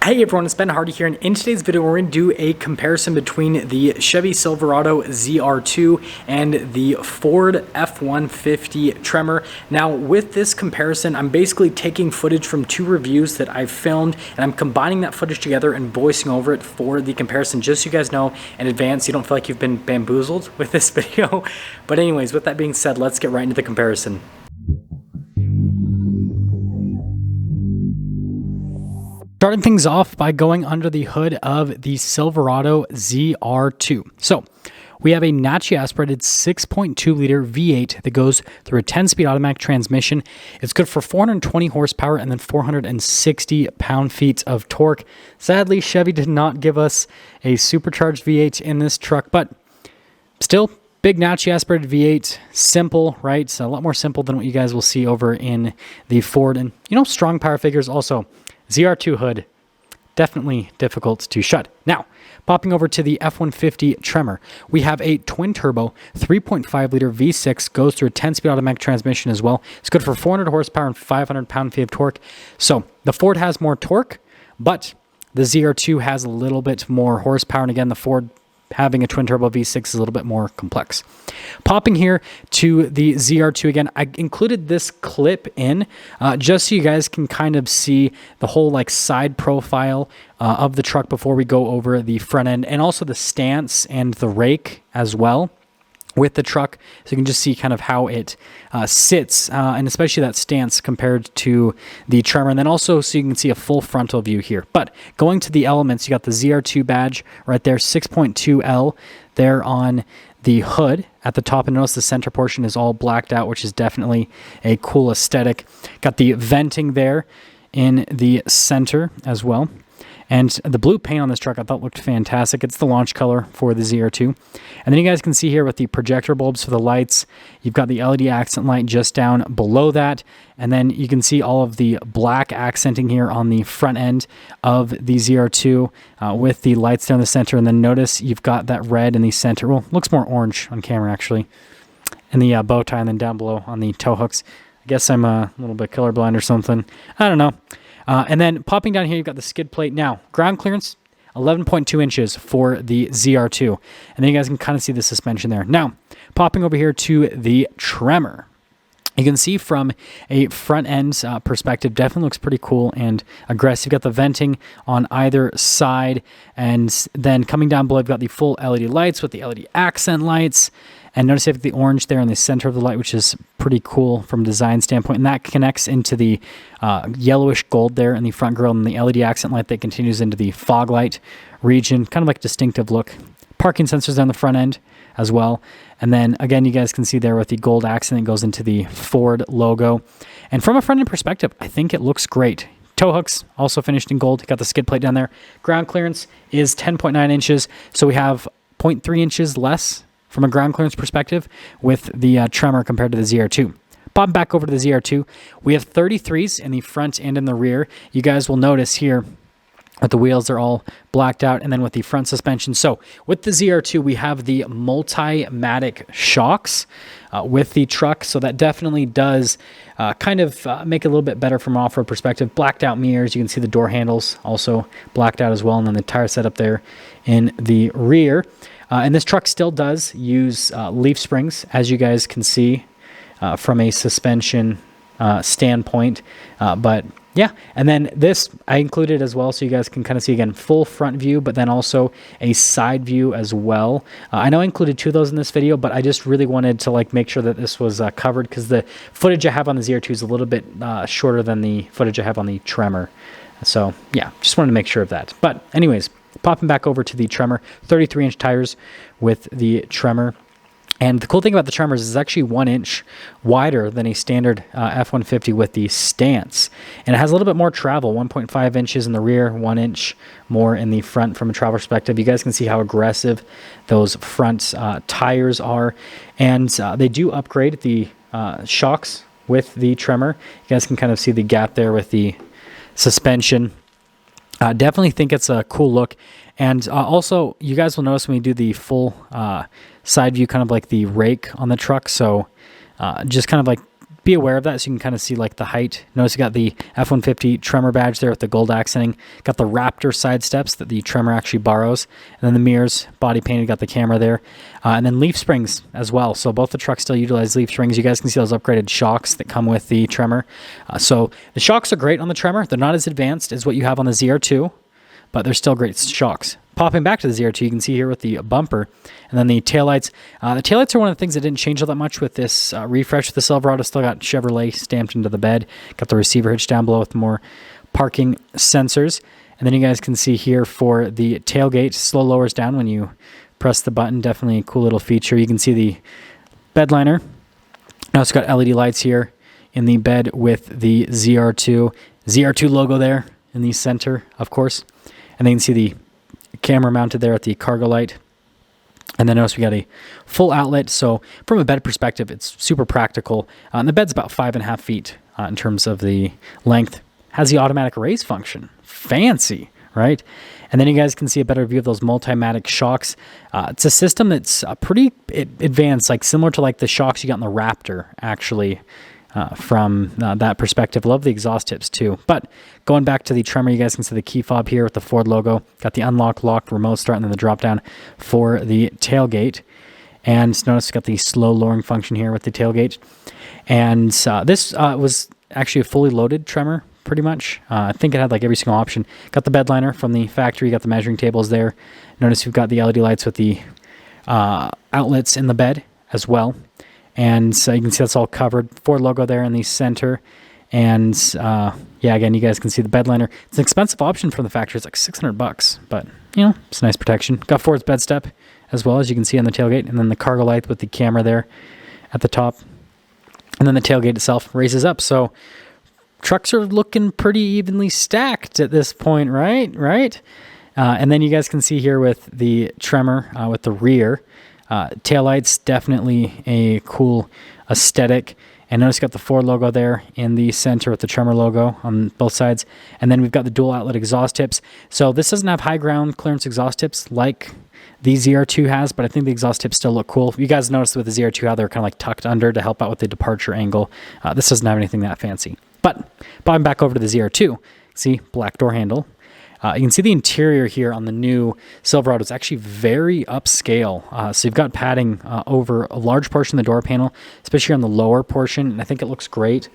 Hey everyone, it's Ben Hardy here, and in today's video we're going to do a comparison between the Chevy Silverado ZR2 and the Ford F-150 Tremor. Now with this comparison, I'm basically taking footage from two reviews that I've filmed, and I'm combining that footage together and voicing over it for the comparison, just so you guys know in advance, you don't feel like you've been bamboozled with this video. But anyways, with that being said, let's get right into the comparison. Starting things off by going under the hood of the Silverado ZR2. So we have a naturally aspirated 6.2 liter V8 that goes through a 10-speed automatic transmission. It's good for 420 horsepower and then 460 pound-feet of torque. Sadly, Chevy did not give us a supercharged V8 in this truck, but still, big naturally aspirated V8, simple, right? So a lot more simple than what you guys will see over in the Ford. And, strong power figures also. ZR2 hood, definitely difficult to shut. Now, popping over to the F-150 Tremor, we have a twin-turbo 3.5 liter V6, goes through a 10-speed automatic transmission as well. It's good for 400 horsepower and 500 pound-feet of torque. So the Ford has more torque, but the ZR2 has a little bit more horsepower. And again, the Ford having a twin-turbo V6 is a little bit more complex. Popping here to the ZR2 again, I included this clip in just so you guys can kind of see the whole side profile of the truck before we go over the front end, and also the stance and the rake as well with the truck, so you can just see kind of how it sits, and especially that stance compared to the Tremor, and then also so you can see a full frontal view here. But going to the elements, you got the ZR2 badge right there, 6.2L there on the hood at the top, and notice the center portion is all blacked out, which is definitely a cool aesthetic. Got the venting there in the center as well. And the blue paint on this truck I thought looked fantastic. It's the launch color for the ZR2. And then you guys can see here with the projector bulbs for the lights, you've got the LED accent light just down below that. And then you can see all of the black accenting here on the front end of the ZR2 with the lights down the center. And then notice you've got that red in the center. Well, looks more orange on camera actually. And the bow tie, and then down below on the tow hooks. I guess I'm a little bit colorblind or something. I don't know. And then popping down here, you've got the skid plate. Now, ground clearance, 11.2 inches for the ZR2. And then you guys can kind of see the suspension there. Now, popping over here to the Tremor. You can see from a front end perspective, definitely looks pretty cool and aggressive. You've got the venting on either side. And then coming down below, you've got the full LED lights with the LED accent lights. And notice you have the orange there in the center of the light, which is pretty cool from a design standpoint. And that connects into the yellowish gold there in the front grille, and the LED accent light that continues into the fog light region. Kind of like a distinctive look. Parking sensors on the front end as well. And then again, you guys can see there with the gold accent that goes into the Ford logo. And from a front end perspective, I think it looks great. Tow hooks also finished in gold. Got the skid plate down there. Ground clearance is 10.9 inches. So we have 0.3 inches less from a ground clearance perspective with the Tremor compared to the ZR2. Pop back over to the ZR2. We have 33s in the front and in the rear. You guys will notice here that the wheels are all blacked out, and then with the front suspension. So with the ZR2, we have the multi-matic shocks with the truck. So that definitely does kind of make it a little bit better from an off-road perspective. Blacked out mirrors. You can see the door handles also blacked out as well. And then the tire setup there in the rear. And this truck still does use leaf springs, as you guys can see from a suspension standpoint. But yeah, and then this I included as well, so you guys can kind of see, again, full front view, but then also a side view as well. I know I included two of those in this video, but I just really wanted to make sure that this was covered, because the footage I have on the ZR2 is a little bit shorter than the footage I have on the Tremor. So yeah, just wanted to make sure of that. But anyways, popping back over to the Tremor, 33-inch tires with the Tremor. And the cool thing about the Tremors is it's actually 1 inch wider than a standard F-150 with the stance. And it has a little bit more travel, 1.5 inches in the rear, 1 inch more in the front from a travel perspective. You guys can see how aggressive those front tires are. And they do upgrade the shocks with the Tremor. You guys can kind of see the gap there with the suspension. Definitely think it's a cool look. And also, you guys will notice when we do the full side view, kind of like the rake on the truck. So just kind of be aware of that so you can kind of see like the height. Notice you got the F-150 Tremor badge there with the gold accenting. Got the Raptor side steps that the Tremor actually borrows. And then the mirrors, body painted, got the camera there. And then leaf springs as well. So both the trucks still utilize leaf springs. You guys can see those upgraded shocks that come with the Tremor. So the shocks are great on the Tremor. They're not as advanced as what you have on the ZR2, but they're still great shocks. Popping back to the ZR2, you can see here with the bumper and then the taillights. The taillights are one of the things that didn't change all that much with this refresh. The Silverado still got Chevrolet stamped into the bed. Got the receiver hitch down below with more parking sensors. And then you guys can see here for the tailgate, slow lowers down when you press the button. Definitely a cool little feature. You can see the bed liner. Now it's got LED lights here in the bed with the ZR2 logo there in the center, of course. And then you can see the camera mounted there at the cargo light. And then notice we got a full outlet. So from a bed perspective, it's super practical. And the bed's about 5.5 feet in terms of the length. Has the automatic raise function. Fancy, right? And then you guys can see a better view of those multimatic shocks. It's a system that's pretty advanced, like similar to like the shocks you got in the Raptor, actually. From that perspective. Love the exhaust tips too. But going back to the Tremor, you guys can see the key fob here with the Ford logo. Got the unlock, lock, remote start, and then the drop down for the tailgate. And notice it's got the slow lowering function here with the tailgate. And this was actually a fully loaded Tremor, pretty much. I think it had like every single option. Got the bed liner from the factory. Got the measuring tables there. Notice we've got the LED lights with the outlets in the bed as well. And so you can see that's all covered. Ford logo there in the center. And yeah, again, you guys can see the bed liner. It's an expensive option from the factory. It's like $600, but you know, it's a nice protection. Got Ford's bed step as well, as you can see on the tailgate. And then the cargo light with the camera there at the top. And then the tailgate itself raises up. So trucks are looking pretty evenly stacked at this point, right? And then you guys can see here with the Tremor with the rear. Taillights, definitely a cool aesthetic. And notice you got the Ford logo there in the center with the Tremor logo on both sides. And then we've got the dual outlet exhaust tips. So this doesn't have high ground clearance exhaust tips like the ZR2 has, but I think the exhaust tips still look cool. You guys noticed with the ZR2 how they're kind of like tucked under to help out with the departure angle. This doesn't have anything that fancy. But bobbing back over to the ZR2, see, black door handle. You can see the interior here on the new Silverado is actually very upscale. So you've got padding over a large portion of the door panel, especially on the lower portion, and I think it looks great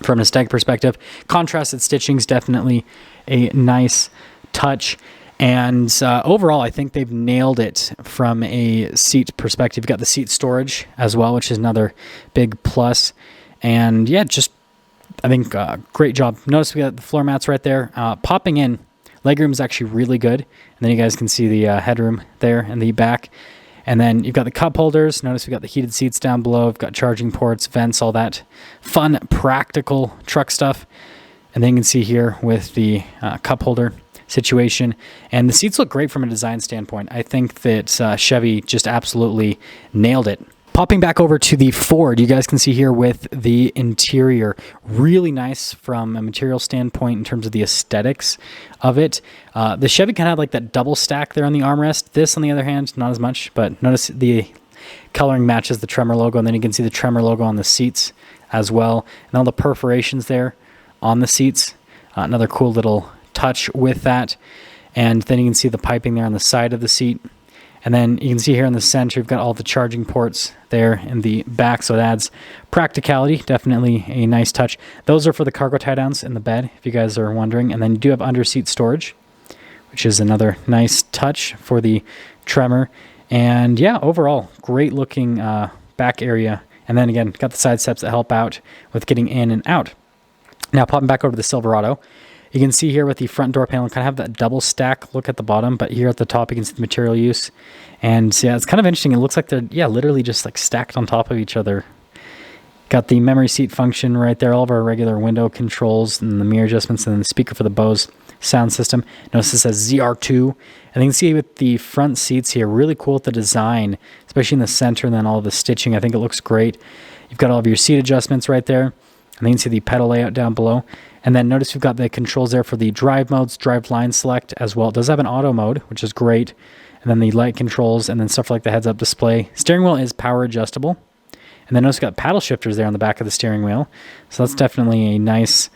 from an aesthetic perspective. Contrasted stitching is definitely a nice touch. And overall, I think they've nailed it from a seat perspective. You've got the seat storage as well, which is another big plus. And yeah, just I think great job. Notice we got the floor mats right there. Popping in, legroom is actually really good. And then you guys can see the headroom there in the back. And then you've got the cup holders. Notice we've got the heated seats down below. We've got charging ports, vents, all that fun, practical truck stuff. And then you can see here with the cup holder situation. And the seats look great from a design standpoint. I think that Chevy just absolutely nailed it. Popping back over to the Ford, you guys can see here with the interior, really nice from a material standpoint in terms of the aesthetics of it. The Chevy kind of had like that double stack there on the armrest. This, on the other hand, not as much, but notice the coloring matches the Tremor logo, and then you can see the Tremor logo on the seats as well, and all the perforations there on the seats. Another cool little touch with that. And then you can see the piping there on the side of the seat. And then you can see here in the center, you've got all the charging ports there in the back, so it adds practicality. Definitely a nice touch. Those are for the cargo tie-downs in the bed, if you guys are wondering. And then you do have under-seat storage, which is another nice touch for the Tremor. And yeah, overall, great-looking back area. And then again, got the side steps that help out with getting in and out. Now, popping back over to the Silverado, you can see here with the front door panel, kind of have that double stack look at the bottom, but here at the top, you can see the material use. And yeah, it's kind of interesting. It looks like they're, literally just like stacked on top of each other. Got the memory seat function right there, all of our regular window controls and the mirror adjustments, and then the speaker for the Bose sound system. Notice this says ZR2. And you can see with the front seats here, really cool with the design, especially in the center and then all the stitching. I think it looks great. You've got all of your seat adjustments right there. And then you can see the pedal layout down below. And then notice we've got the controls there for the drive modes, drive line select as well. It does have an auto mode, which is great. And then the light controls and then stuff like the heads-up display. Steering wheel is power adjustable. And then notice it's got paddle shifters there on the back of the steering wheel. So that's definitely a nice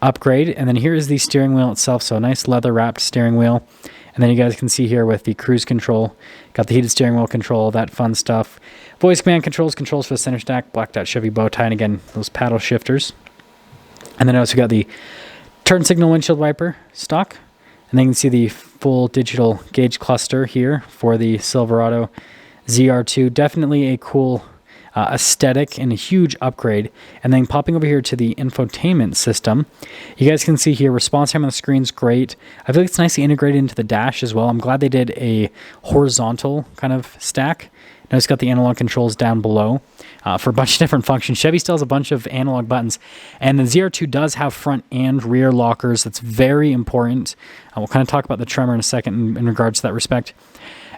upgrade. And then here is the steering wheel itself. So a nice leather wrapped steering wheel. And then you guys can see here with the cruise control, got the heated steering wheel control, that fun stuff. Voice command controls for the center stack, blacked out Chevy bow tie, and again, those paddle shifters. And then also got the turn signal windshield wiper stock. And then you can see the full digital gauge cluster here for the Silverado ZR2. Definitely a cool aesthetic and a huge upgrade. And then popping over here to the infotainment system, you guys can see here response time on the screen's great. I feel like it's nicely integrated into the dash as well. I'm glad they did a horizontal kind of stack. Now it's got the analog controls down below for a bunch of different functions. Chevy still has a bunch of analog buttons, and the ZR2 does have front and rear lockers. That's very important. We'll kind of talk about the Tremor in a second in regards to that respect.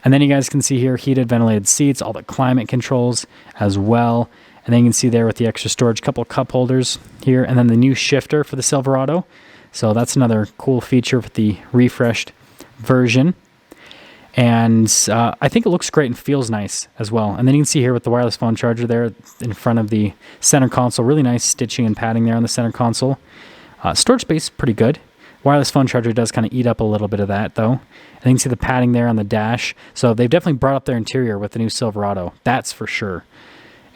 And then you guys can see here heated ventilated seats, all the climate controls as well. And then you can see there with the extra storage, couple of cup holders here, and then the new shifter for the Silverado. So that's another cool feature with the refreshed version. And I think it looks great and feels nice as well. And then you can see here with the wireless phone charger there in front of the center console, really nice stitching and padding there on the center console. Storage space, pretty good. Wireless phone charger does kind of eat up a little bit of that though. And you can see the padding there on the dash. So they've definitely brought up their interior with the new Silverado. That's for sure.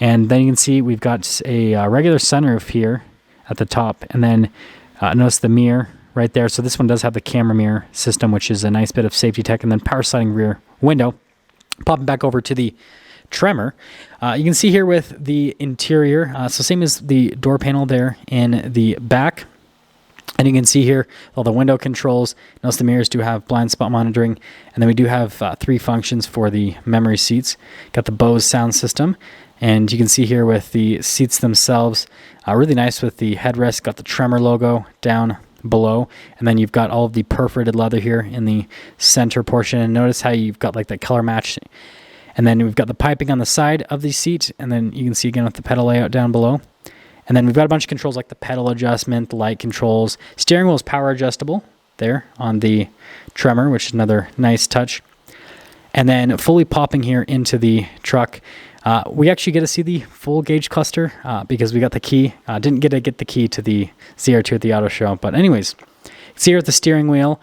And then you can see we've got a regular sunroof here at the top. And then notice the mirror right there. So this one does have the camera mirror system, which is a nice bit of safety tech, and then power sliding rear window. Popping back over to the Tremor, you can see here with the interior, so same as the door panel there in the back. And you can see here all the window controls. Notice the mirrors do have blind spot monitoring. And then we do have 3 functions for the memory seats. Got the Bose sound system. And you can see here with the seats themselves, really nice with the headrest. Got the Tremor logo down below, and then you've got all of the perforated leather here in the center portion. And notice how you've got like that color match, and then we've got the piping on the side of the seat, and then you can see again with the pedal layout down below. And then we've got a bunch of controls like the pedal adjustment, the light controls. Steering wheel is power adjustable there on the Tremor, which is another nice touch. And then fully popping here into the truck, we actually get to see the full gauge cluster because we got the key. Didn't get to get the key to the ZR2 at the auto show. But anyways, see here at the steering wheel,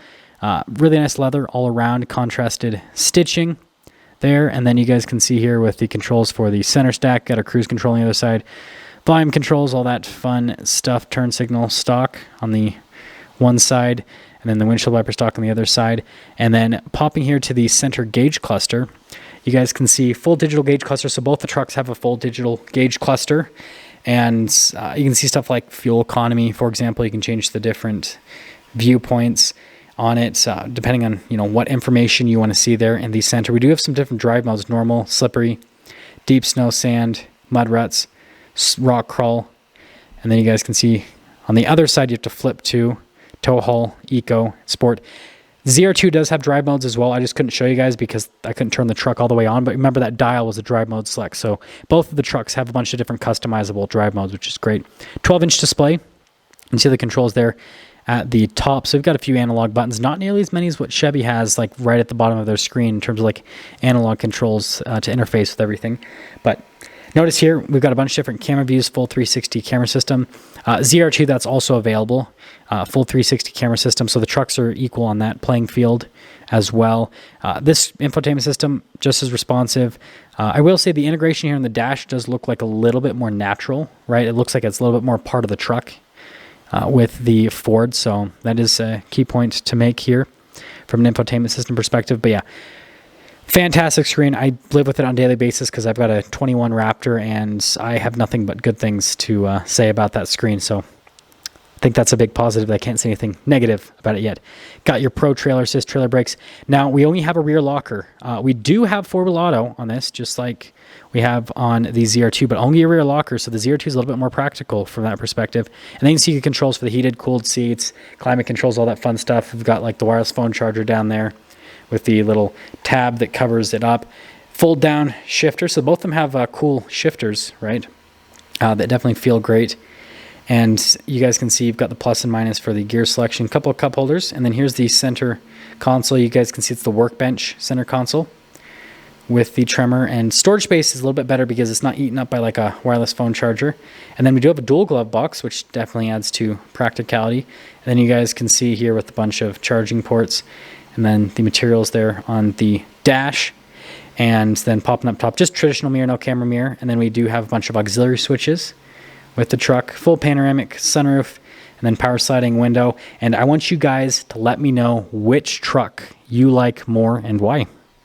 really nice leather all around, contrasted stitching there. And then you guys can see here with the controls for the center stack, got a cruise control on the other side. Volume controls, all that fun stuff, turn signal stock on the one side, and then the windshield wiper stock on the other side. And then popping here to the center gauge cluster, you guys can see full digital gauge cluster. So both the trucks have a full digital gauge cluster. And you can see stuff like fuel economy, for example. You can change the different viewpoints on it, depending on what information you want to see there in the center. We do have some different drive modes: normal, slippery, deep snow, sand, mud ruts, rock crawl. And then you guys can see on the other side you have to flip to tow haul, eco, sport. ZR2 does have drive modes as well. I just couldn't show you guys because I couldn't turn the truck all the way on, but remember that dial was a drive mode select. So both of the trucks have a bunch of different customizable drive modes, which is great. 12-inch display. You can see the controls there at the top. So we've got a few analog buttons, not nearly as many as what Chevy has like right at the bottom of their screen in terms of like analog controls to interface with everything. But notice here, we've got a bunch of different camera views, full 360 camera system. ZR2, that's also available, full 360 camera system. So the trucks are equal on that playing field as well. This infotainment system, just as responsive. I will say the integration here in the dash does look like a little bit more natural, right? It looks like it's a little bit more part of the truck with the Ford. So that is a key point to make here from an infotainment system perspective. But yeah, fantastic screen. I live with it on a daily basis because I've got a 21 Raptor and I have nothing but good things to say about that screen. So I think that's a big positive. I can't say anything negative about it yet. Got your Pro Trailer Assist trailer brakes. Now, we only have a rear locker. We do have four-wheel auto on this, just like we have on the ZR2, but only a rear locker. So the ZR2 is a little bit more practical from that perspective. And then you can see your controls for the heated, cooled seats, climate controls, all that fun stuff. We've got like the wireless phone charger down there with the little tab that covers it up. Fold down shifter. So both of them have cool shifters, right? That definitely feel great. And you guys can see you've got the plus and minus for the gear selection, couple of cup holders. And then here's the center console. You guys can see it's the workbench center console with the Tremor, and storage space is a little bit better because it's not eaten up by like a wireless phone charger. And then we do have a dual glove box, which definitely adds to practicality. And then you guys can see here with a bunch of charging ports, and then the materials there on the dash, and then popping up top, just traditional mirror, no camera mirror. And then we do have a bunch of auxiliary switches with the truck, full panoramic sunroof, and then power sliding window. And I want you guys to let me know which truck you like more and why.